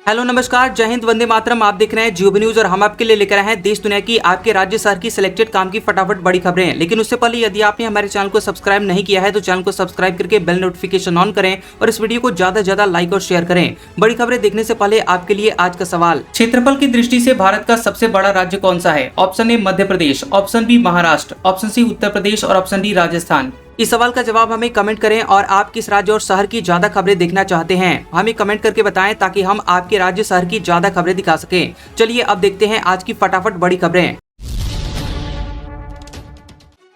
Hello नमस्कार, जय हिंद, वंदे मातरम। आप देख रहे हैं जियो न्यूज और हम आपके लिए लेकर आए हैं देश दुनिया की आपके राज्य शहर की सिलेक्टेड काम की फटाफट बड़ी खबरें। लेकिन उससे पहले यदि आपने हमारे चैनल को सब्सक्राइब नहीं किया है तो चैनल को सब्सक्राइब करके बेल नोटिफिकेशन ऑन करें और इस वीडियो को ज्यादा से ज्यादा लाइक और शेयर करें। बड़ी खबरें देखने से पहले आपके लिए आज का सवाल, क्षेत्रफल की दृष्टि से भारत का सबसे बड़ा राज्य कौन सा है? Option A Madhya Pradesh, option B Maharashtra, option C Uttar Pradesh और ऑप्शन डी राजस्थान। इस सवाल का जवाब हमें कमेंट करें और आप किस राज्य और शहर की ज्यादा खबरें देखना चाहते हैं हमें कमेंट करके बताएं ताकि हम आपके राज्य शहर की ज्यादा खबरें दिखा सकें। चलिए अब देखते हैं आज की फटाफट बड़ी खबरें।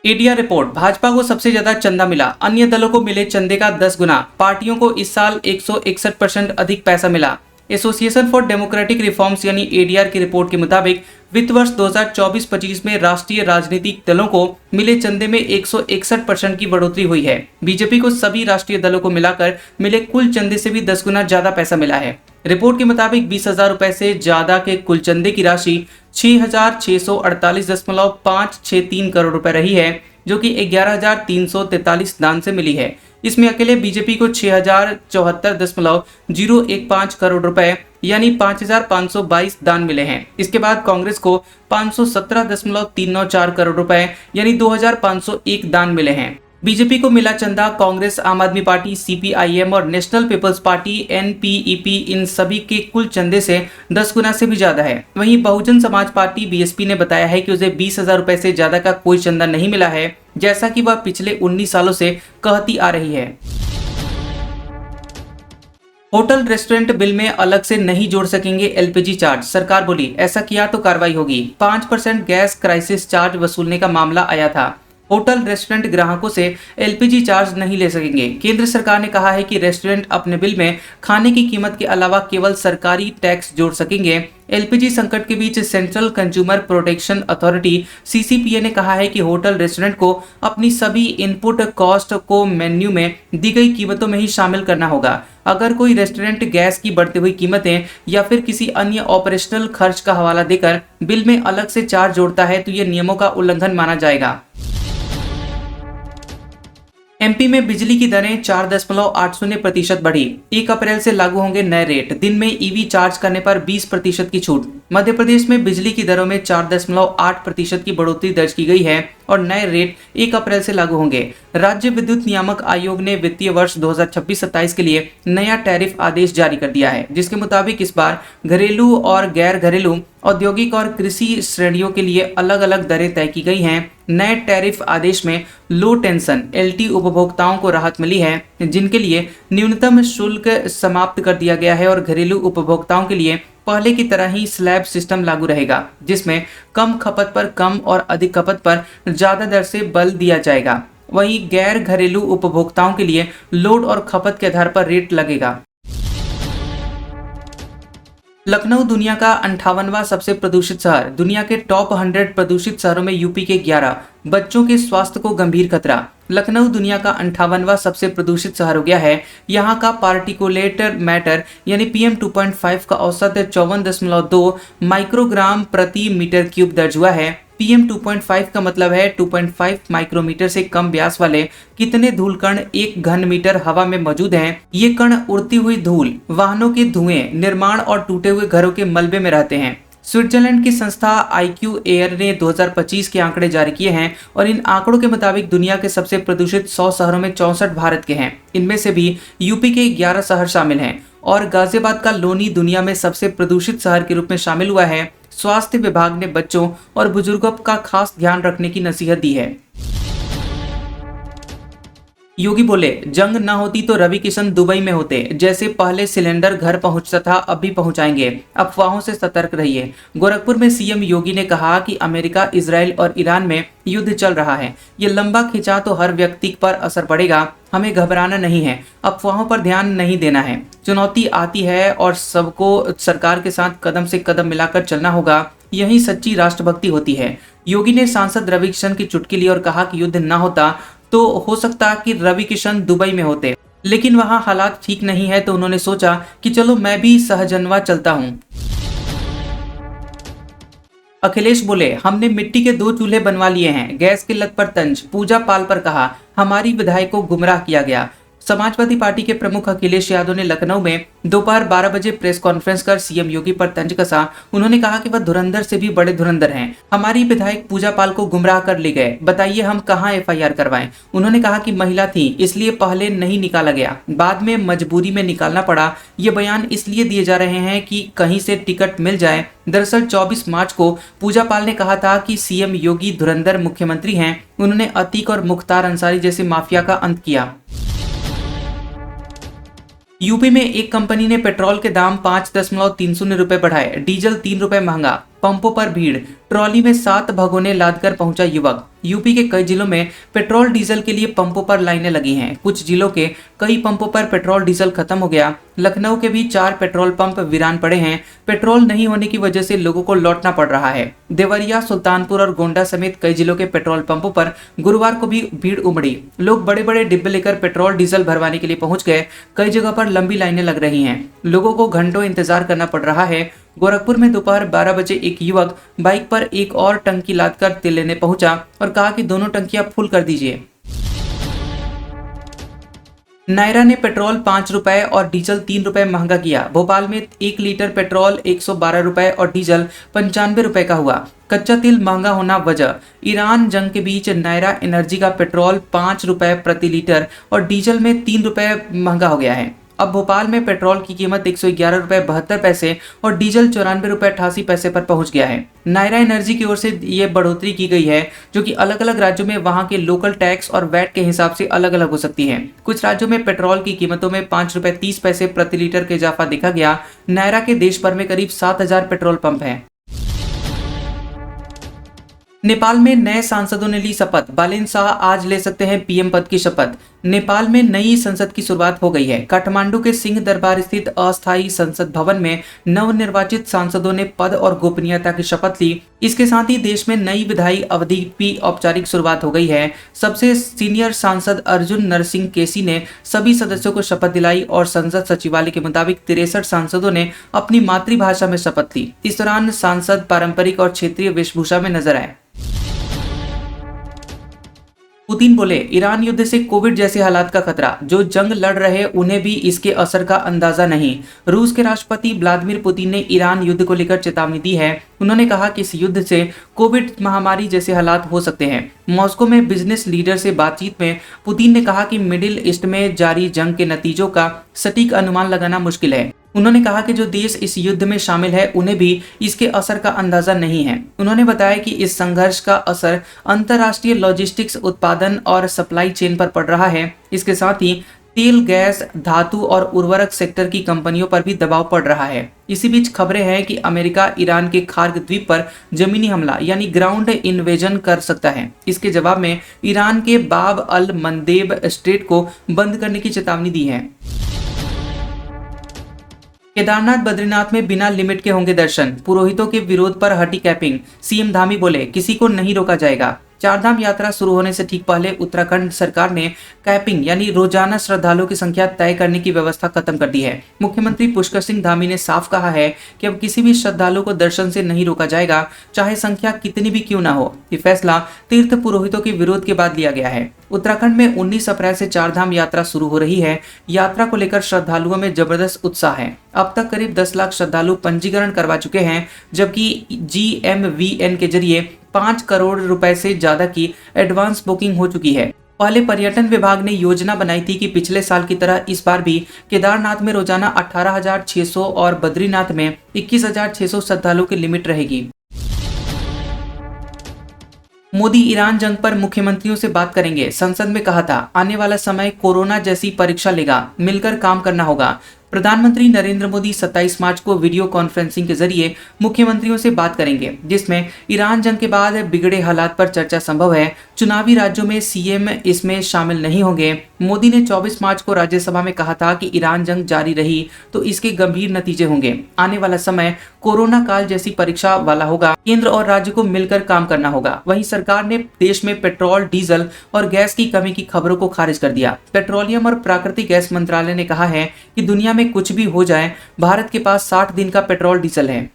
एडीआर रिपोर्ट, भाजपा को सबसे ज्यादा चंदा मिला, अन्य दलों को मिले चंदे का 10 गुना। पार्टियों को इस साल 161% अधिक पैसा मिला। एसोसिएशन फॉर डेमोक्रेटिक रिफॉर्म्स यानी एडीआर की रिपोर्ट के मुताबिक वित्त वर्ष 2024-25 में राष्ट्रीय राजनीतिक दलों को मिले चंदे में 161% की बढ़ोतरी हुई है। बीजेपी को सभी राष्ट्रीय दलों को मिलाकर मिले कुल चंदे से भी 10 गुना ज्यादा पैसा मिला है। रिपोर्ट के मुताबिक 20,000 रुपए से ज्यादा के कुल चंदे की राशि 6,648.563 करोड़ रुपए रही है, जो कि 11,343 दान से मिली है। इसमें अकेले बीजेपी को 6,074.015 करोड़ रुपए यानी 5,522 दान मिले हैं। इसके बाद कांग्रेस को 517.394 करोड़ रुपए यानी 2,501 दान मिले हैं। बीजेपी को मिला चंदा कांग्रेस, आम आदमी पार्टी, सीपीआईएम और नेशनल पीपल्स पार्टी एनपीईपी इन सभी के कुल चंदे से 10 गुना से भी ज्यादा है। वहीं बहुजन समाज पार्टी बीएसपी ने बताया है कि उसे 20,000 रुपए से ज्यादा का कोई चंदा नहीं मिला है, जैसा कि वह पिछले 19 सालों से कहती आ रही है। होटल रेस्टोरेंट बिल में अलग से नहीं जोड़ सकेंगे एलपीजी चार्ज, सरकार बोली ऐसा किया तो कार्रवाई होगी। 5% गैस क्राइसिस चार्ज वसूलने का मामला आया था। होटल रेस्टोरेंट ग्राहकों से एलपीजी चार्ज नहीं ले सकेंगे। केंद्र सरकार ने कहा है कि रेस्टोरेंट अपने बिल में खाने की कीमत के अलावा केवल सरकारी टैक्स जोड़ सकेंगे। एलपीजी संकट के बीच central consumer protection authority CCPA ने कहा है कि होटल रेस्टोरेंट को अपनी सभी इनपुट कॉस्ट को मेन्यू में दी गई कीमतों में ही शामिल करना होगा। अगर कोई रेस्टोरेंट गैस की बढ़ती हुई कीमतें या फिर किसी अन्य ऑपरेशनल खर्च का हवाला देकर बिल में अलग से चार्ज जोड़ता है तो ये नियमों का उल्लंघन माना जाएगा। एमपी में बिजली की दरें 4.80% बढ़ी। 1 अप्रैल से लागू होंगे नए रेट। दिन में ईवी चार्ज करने पर 20% की छूट। मध्य प्रदेश में बिजली की दरों में 4.8% की बढ़ोतरी दर्ज की गई है और नए रेट 1 अप्रैल से लागू होंगे। राज्य विद्युत नियामक आयोग ने वित्तीय वर्ष 2026-27 के लिए नया टैरिफ आदेश जारी कर दिया है, जिसके मुताबिक इस बार घरेलू और गैर घरेलू, औद्योगिक और कृषि श्रेणियों के लिए अलग अलग दरें तय की गई हैं। नए टैरिफ आदेश में लो टेंशन एलटी उपभोक्ताओं को राहत मिली है, जिनके लिए न्यूनतम शुल्क समाप्त कर दिया गया है और घरेलू उपभोक्ताओं के लिए पहले की तरह ही स्लैब सिस्टम लागू रहेगा, जिसमें कम खपत पर कम और अधिक खपत पर ज्यादा दर से बल दिया जाएगा। वहीं गैर घरेलू उपभोक्ताओं के लिए लोड और खपत के आधार पर रेट लगेगा। लखनऊ दुनिया का 58वां सबसे प्रदूषित शहर। दुनिया के टॉप 100 प्रदूषित शहरों में यूपी के 11। बच्चों के स्वास्थ्य को गंभीर खतरा। लखनऊ दुनिया का 58वां सबसे प्रदूषित शहर हो गया है। यहाँ का पार्टिकुलेट मैटर यानी PM 2.5 का औसत 54.2 माइक्रोग्राम प्रति मीटर क्यूब दर्ज हुआ है। PM 2.5 का मतलब है 2.5 माइक्रोमीटर से कम व्यास वाले कितने धूल कण 1 घन मीटर हवा में मौजूद हैं। ये कण उड़ती हुई धूल, वाहनों के धुएं, निर्माण और टूटे हुए घरों के मलबे में रहते हैं। स्विट्जरलैंड की संस्था IQ एयर ने 2025 के आंकड़े जारी किए हैं और इन आंकड़ों के मुताबिक दुनिया के सबसे प्रदूषित 100 शहरों में 64 भारत के हैं। इनमें से भी यूपी के 11 शहर शामिल हैं और गाजियाबाद का लोनी दुनिया में सबसे प्रदूषित शहर के रूप में शामिल हुआ है। स्वास्थ्य विभाग ने बच्चों और बुजुर्गों का खास ध्यान रखने की नसीहत दी है। योगी बोले जंग न होती तो रवि किशन दुबई में होते। जैसे पहले सिलेंडर घर पहुंचता था अब भी पहुंचाएंगे, अफवाहों से सतर्क रहिए। गोरखपुर में सीएम योगी ने कहा कि अमेरिका, इजराइल और ईरान में युद्ध चल रहा है। ये लंबा खिंचा तो हर व्यक्ति पर असर पड़ेगा। हमें घबराना नहीं है, अफवाहों पर ध्यान नहीं देना है। चुनौती आती है और सबको सरकार के साथ कदम से कदम मिलाकर चलना होगा। यही सच्ची राष्ट्रभक्ति होती है। योगी ने सांसद रवि किशन की चुटकी ली और कहा कि युद्ध न होता तो हो सकता कि रवि किशन दुबई में होते, लेकिन वहां हालात ठीक नहीं है तो उन्होंने सोचा कि चलो मैं भी सहजनवा चलता हूं। अखिलेश बोले हमने मिट्टी के 2 चूल्हे बनवा लिए हैं। गैस की लत पर तंज। पूजा पाल पर कहा हमारी विधायक को गुमराह किया गया। समाजवादी पार्टी के प्रमुख अखिलेश यादव ने लखनऊ में दोपहर 12 बजे प्रेस कॉन्फ्रेंस कर सीएम योगी पर तंज कसा। उन्होंने कहा कि वह धुरंधर से भी बड़े धुरंधर हैं। हमारी विधायक पूजा पाल को गुमराह कर ले गए, बताइए हम कहां एफआईआर करवाएं। उन्होंने कहा कि महिला थी इसलिए पहले नहीं निकाला गया, बाद में मजबूरी में निकालना पड़ा। ये बयान इसलिए दिए जा रहे हैं कि कहीं से टिकट मिल जाए। दरअसल 24 मार्च को पूजा पाल ने कहा था कि सीएम योगी धुरंधर मुख्यमंत्री हैं। उन्होंने अतीक और मुख्तार अंसारी जैसे माफिया का अंत किया। यूपी में एक कंपनी ने पेट्रोल के दाम 5.30 रुपए बढ़ाए, डीजल 3 रुपए महंगा, पंपों पर भीड़, ट्रॉली में 7 भगोने लादकर पहुंचा युवक। यूपी के कई जिलों में पेट्रोल डीजल के लिए पंपों पर लाइनें लगी हैं। कुछ जिलों के कई पंपों पर पेट्रोल डीजल खत्म हो गया। लखनऊ के भी 4 पेट्रोल पंप वीरान पड़े हैं। पेट्रोल नहीं होने की वजह से लोगों को लौटना पड़ रहा है। देवरिया, सुल्तानपुर और गोंडा समेत कई जिलों के पेट्रोल पंपों पर गुरुवार को भी भीड़ उमड़ी। लोग बड़े बड़े डिब्बे लेकर पेट्रोल डीजल भरवाने के लिए पहुंच गए। कई जगह पर लंबी लाइनें लग रही हैं। लोगों को घंटों इंतजार करना पड़ रहा है। गोरखपुर में दोपहर 12 बजे एक युवक बाइक पर एक और टंकी लादकर तेल लेने पहुंचा और कहा कि दोनों टंकियां फुल कर दीजिए। नायरा ने पेट्रोल 5 रुपए और डीजल 3 रुपए महंगा किया। भोपाल में 1 लीटर पेट्रोल 112 रुपए और डीजल 95 रुपए का हुआ। कच्चा तेल महंगा होना वजह। ईरान जंग के बीच नायरा एनर्जी का पेट्रोल 5 रुपए प्रति लीटर और डीजल में 3 रुपए महंगा हो गया है। अब भोपाल में पेट्रोल की कीमत 111 रुपए 72 पैसे और डीजल 94 रुपए 88 पैसे पर पहुंच गया है। नायरा एनर्जी की ओर से ये बढ़ोतरी की गई है, जो कि अलग अलग राज्यों में वहां के लोकल टैक्स और वैट के हिसाब से अलग अलग हो सकती है। कुछ राज्यों में पेट्रोल की कीमतों में 5 रुपए 30 पैसे प्रति लीटर का इजाफा देखा गया। नायरा के देश भर में करीब 7,000 पेट्रोल पंप हैं। नेपाल में नए सांसदों ने ली शपथ। बालेन शाह आज ले सकते हैं पीएम पद की शपथ। नेपाल में नई संसद की शुरुआत हो गई है। काठमांडू के सिंह दरबार स्थित अस्थायी संसद भवन में नवनिर्वाचित सांसदों ने पद और गोपनीयता की शपथ ली। इसके साथ ही देश में नई विधायी अवधि की औपचारिक शुरुआत हो गई है। सबसे सीनियर सांसद अर्जुन नरसिंह केसी ने सभी सदस्यों को शपथ दिलाई और संसद सचिवालय के मुताबिक 63 सांसदों ने अपनी मातृभाषा में शपथ ली। इस दौरान सांसद पारंपरिक और क्षेत्रीय वेशभूषा में नजर आए। पुतिन बोले, ईरान युद्ध से कोविड जैसे हालात का खतरा। जो जंग लड़ रहे उन्हें भी इसके असर का अंदाजा नहीं। रूस के राष्ट्रपति व्लादिमीर पुतिन ने ईरान युद्ध को लेकर चेतावनी दी है। उन्होंने कहा कि इस युद्ध से कोविड महामारी जैसे हालात हो सकते हैं। मॉस्को में बिजनेस लीडर से बातचीत में पुतिन ने कहा कि मिडिल ईस्ट में जारी जंग के नतीजों का सटीक अनुमान लगाना मुश्किल है। उन्होंने कहा कि जो देश इस युद्ध में शामिल है उन्हें भी इसके असर का अंदाजा नहीं है। उन्होंने बताया कि इस संघर्ष का असर अंतर्राष्ट्रीय लॉजिस्टिक्स, उत्पादन और सप्लाई चेन पर पड़ रहा है। इसके साथ ही तेल, गैस, धातु और उर्वरक सेक्टर की कंपनियों पर भी दबाव पड़ रहा है। इसी बीच खबरें हैं कि अमेरिका ईरान के खार्ग द्वीप पर जमीनी हमला यानी ग्राउंड इन्वेजन कर सकता है। इसके जवाब में ईरान के बाब अल मंदेब स्ट्रेट को बंद करने की चेतावनी दी है। केदारनाथ बद्रीनाथ में बिना लिमिट के होंगे दर्शन। पुरोहितों के विरोध पर हटी कैपिंग। सीएम धामी बोले, किसी को नहीं रोका जाएगा। चारधाम यात्रा शुरू होने से ठीक पहले उत्तराखंड सरकार ने कैपिंग यानी रोजाना श्रद्धालुओं की संख्या तय करने की व्यवस्था खत्म कर दी है। मुख्यमंत्री पुष्कर सिंह धामी ने साफ कहा है कि अब किसी भी श्रद्धालु को दर्शन से नहीं रोका जाएगा, चाहे संख्या कितनी भी क्यों ना हो। ये फैसला तीर्थ पुरोहितों के विरोध के बाद लिया गया है। उत्तराखंड में 19 अप्रैल से चारधाम यात्रा शुरू हो रही है। यात्रा को लेकर श्रद्धालुओं में जबरदस्त उत्साह है। अब तक करीब 10 लाख श्रद्धालु पंजीकरण करवा चुके हैं, जबकि GMVN के जरिए 5 करोड़ रुपए से ज्यादा की एडवांस बुकिंग हो चुकी है। पहले पर्यटन विभाग ने योजना बनाई थी कि पिछले साल की तरह इस बार भी केदारनाथ में रोजाना 18,600 और बद्रीनाथ में 21,600 श्रद्धालुओं की लिमिट रहेगी। मोदी ईरान जंग पर मुख्यमंत्रियों से बात करेंगे। संसद में कहा था, आने वाला समय कोरोना जैसी परीक्षा लेगा, मिलकर काम करना होगा। प्रधानमंत्री नरेंद्र मोदी 27 मार्च को वीडियो कॉन्फ्रेंसिंग के जरिए मुख्यमंत्रियों से बात करेंगे, जिसमें ईरान जंग के बाद बिगड़े हालात पर चर्चा संभव है। चुनावी राज्यों में सीएम इसमें शामिल नहीं होंगे। मोदी ने 24 मार्च को राज्यसभा में कहा था कि ईरान जंग जारी रही तो इसके गंभीर नतीजे होंगे। आने वाला समय कोरोना काल जैसी परीक्षा वाला होगा। केंद्र और राज्य को मिलकर काम करना होगा। वहीं सरकार ने देश में पेट्रोल, डीजल और गैस की कमी की खबरों को खारिज कर दिया। पेट्रोलियम और प्राकृतिक गैस मंत्रालय ने कहा है कि दुनिया में कुछ भी हो जाए, भारत के पास 60 दिन का पेट्रोल, डीजल है।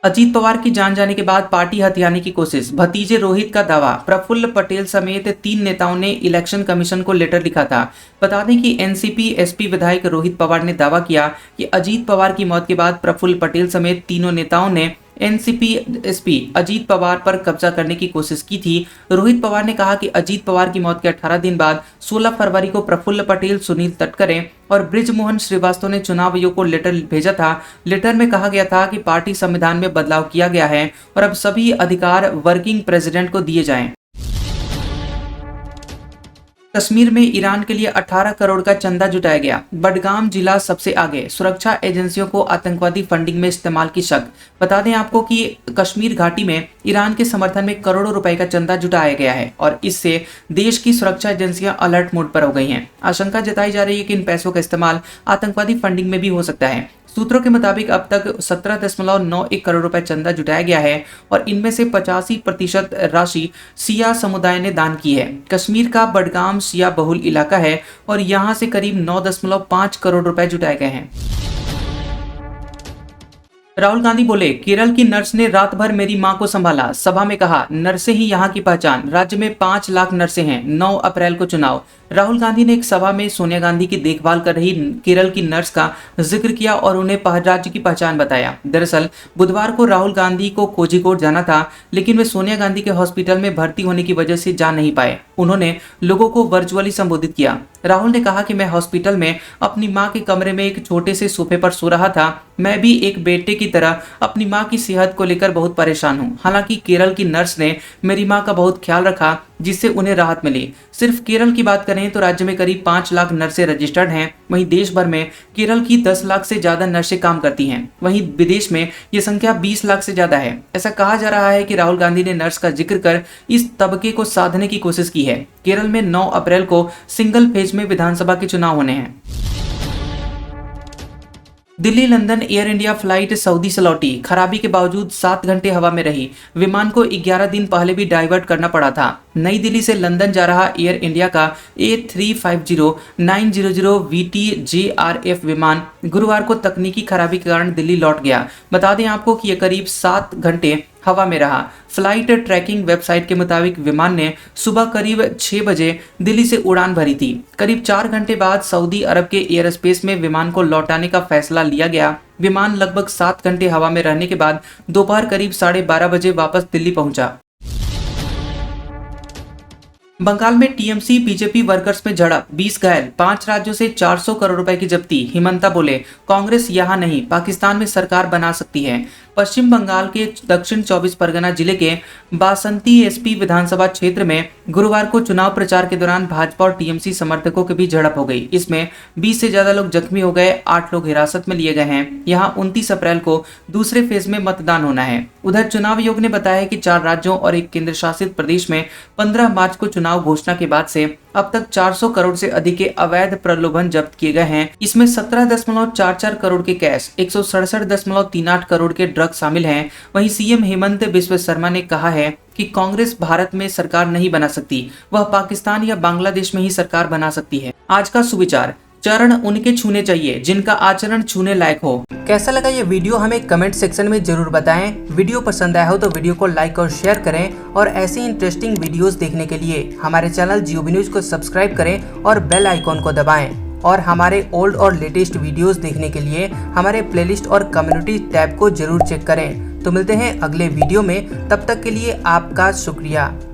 अजीत पवार की जान जाने के बाद पार्टी हथियाने की कोशिश, भतीजे रोहित का दावा। प्रफुल्ल पटेल समेत 3 नेताओं ने इलेक्शन कमीशन को लेटर लिखा था। बता दें कि एनसीपी एसपी विधायक रोहित पवार ने दावा किया कि अजीत पवार की मौत के बाद प्रफुल्ल पटेल समेत तीनों नेताओं ने एनसीपी एसपी अजीत पवार पर कब्जा करने की कोशिश की थी। रोहित पवार ने कहा कि अजीत पवार की मौत के 18 दिन बाद 16 फरवरी को प्रफुल्ल पटेल, सुनील तटकरे और बृजमोहन श्रीवास्तव ने चुनाव आयोग को लेटर भेजा था। लेटर में कहा गया था कि पार्टी संविधान में बदलाव किया गया है और अब सभी अधिकार वर्किंग प्रेसिडेंट को दिए जाएं। कश्मीर में ईरान के लिए 18 करोड़ का चंदा जुटाया गया। बडगाम जिला सबसे आगे, सुरक्षा एजेंसियों को आतंकवादी फंडिंग में इस्तेमाल की शक। बता दें आपको कि कश्मीर घाटी में ईरान के समर्थन में करोड़ों रुपए का चंदा जुटाया गया है और इससे देश की सुरक्षा एजेंसियां अलर्ट मोड पर हो गई हैं। आशंका जताई जा रही है कि इन पैसों का इस्तेमाल आतंकवादी फंडिंग में भी हो सकता है। सूत्रों के मुताबिक अब तक 17.91 करोड़ रुपए चंदा जुटाया गया है और इनमें से 85% राशि शिया समुदाय ने दान की है। कश्मीर का बडगाम शिया बहुल इलाका है और यहां से करीब 9.5 करोड़ रुपए जुटाए गए हैं। राहुल गांधी बोले, केरल की नर्स ने रात भर मेरी मां को संभाला। सभा में कहा, नर्सें ही यहां की पहचान। राज्य में 5 लाख नर्सें हैं। 9 अप्रैल को चुनाव। राहुल गांधी ने एक सभा में सोनिया गांधी की देखभाल कर रही केरल की नर्स का जिक्र किया और उन्हें राज्य की पहचान बताया। दरअसल बुधवार को राहुल गांधी को कोझिकोड जाना था, लेकिन वे सोनिया गांधी के हॉस्पिटल में भर्ती होने की वजह से जा नहीं पाए। उन्होंने लोगों को वर्चुअली संबोधित किया। राहुल ने कहा कि मैं हॉस्पिटल में अपनी मां के कमरे में एक छोटे से सोफे पर सो रहा था। मैं भी एक बेटे की तरह अपनी मां की सेहत को लेकर बहुत परेशान हूं। हालांकि केरल की नर्स ने मेरी मां का बहुत ख्याल रखा, जिससे उन्हें राहत मिली। सिर्फ केरल की बात करें तो राज्य में करीब 5 लाख नर्सें रजिस्टर्ड हैं। वहीं देश भर में केरल की 10 लाख से ज्यादा नर्सें काम करती हैं। वहीं विदेश में ये संख्या 20 लाख से ज्यादा है। ऐसा कहा जा रहा है कि राहुल गांधी ने नर्स का जिक्र कर इस तबके को साधने की कोशिश की है। केरल में 9 अप्रैल को सिंगल फेज में विधानसभा के चुनाव होने हैं। Delhi London air India flight Saudi से लौटी। खराबी के बावजूद 7 घंटे हवा में रही। विमान को 11 दिन पहले भी डाइवर्ट करना पड़ा था। नई दिल्ली से लंदन जा रहा एयर इंडिया का A350-900 VT-JRF विमान गुरुवार को तकनीकी खराबी के कारण दिल्ली लौट गया। बता दें आपको कि यह करीब 7 घंटे हवा में रहा। फ्लाइट ट्रैकिंग वेबसाइट के मुताबिक विमान ने सुबह करीब 6 बजे दिल्ली से उड़ान भरी थी। करीब 4 घंटे बाद सऊदी अरब के एयर स्पेस में विमान को लौटाने का फैसला लिया गया। विमान लगभग 7 घंटे हवा में रहने के बाद दोपहर करीब 12:30 बजे वापस दिल्ली पहुंचा। बंगाल में टीएमसी बीजेपी वर्कर्स में झड़प, 20 घायल। 5 राज्यों से 400 करोड़ रुपए की जब्ती। हिमंता बोले, कांग्रेस यहां नहीं, पाकिस्तान में सरकार बना सकती है। पश्चिम बंगाल के दक्षिण 24 परगना जिले के बासंती एसपी विधानसभा क्षेत्र में गुरुवार को चुनाव प्रचार के दौरान भाजपा और टीएमसी समर्थकों के बीच झड़प हो गई। इसमें 20 से ज्यादा लोग जख्मी हो गए। 8 लोग हिरासत में लिए गए हैं। यहाँ 29 अप्रैल को दूसरे फेज में मतदान होना है। उधर चुनाव आयोग ने बताया कि 4 राज्यों और एक केंद्र शासित प्रदेश में 15 मार्च को चुनाव घोषणा के बाद से अब तक 400 करोड़ से अधिक के अवैध प्रलोभन जब्त किए गए हैं। इसमें 17.44 करोड़ के कैश, 167.38 करोड़ के ड्रग शामिल हैं। वहीं सीएम हेमंत बिस्व शर्मा ने कहा है कि कांग्रेस भारत में सरकार नहीं बना सकती, वह पाकिस्तान या बांग्लादेश में ही सरकार बना सकती है। आज का सुविचार, चरण उनके छूने चाहिए जिनका आचरण छूने लायक हो। कैसा लगा ये वीडियो हमें कमेंट सेक्शन में जरूर बताएं। वीडियो पसंद आया हो तो वीडियो को लाइक और शेयर करें और ऐसी इंटरेस्टिंग वीडियोस देखने के लिए हमारे चैनल जियोबी न्यूज को सब्सक्राइब करें और बेल आइकॉन को दबाएं। और हमारे ओल्ड और लेटेस्ट वीडियोस देखने के लिए हमारे प्लेलिस्ट और कम्युनिटी टैब को जरूर चेक करें। तो मिलते हैं अगले वीडियो में, तब तक के लिए आपका शुक्रिया।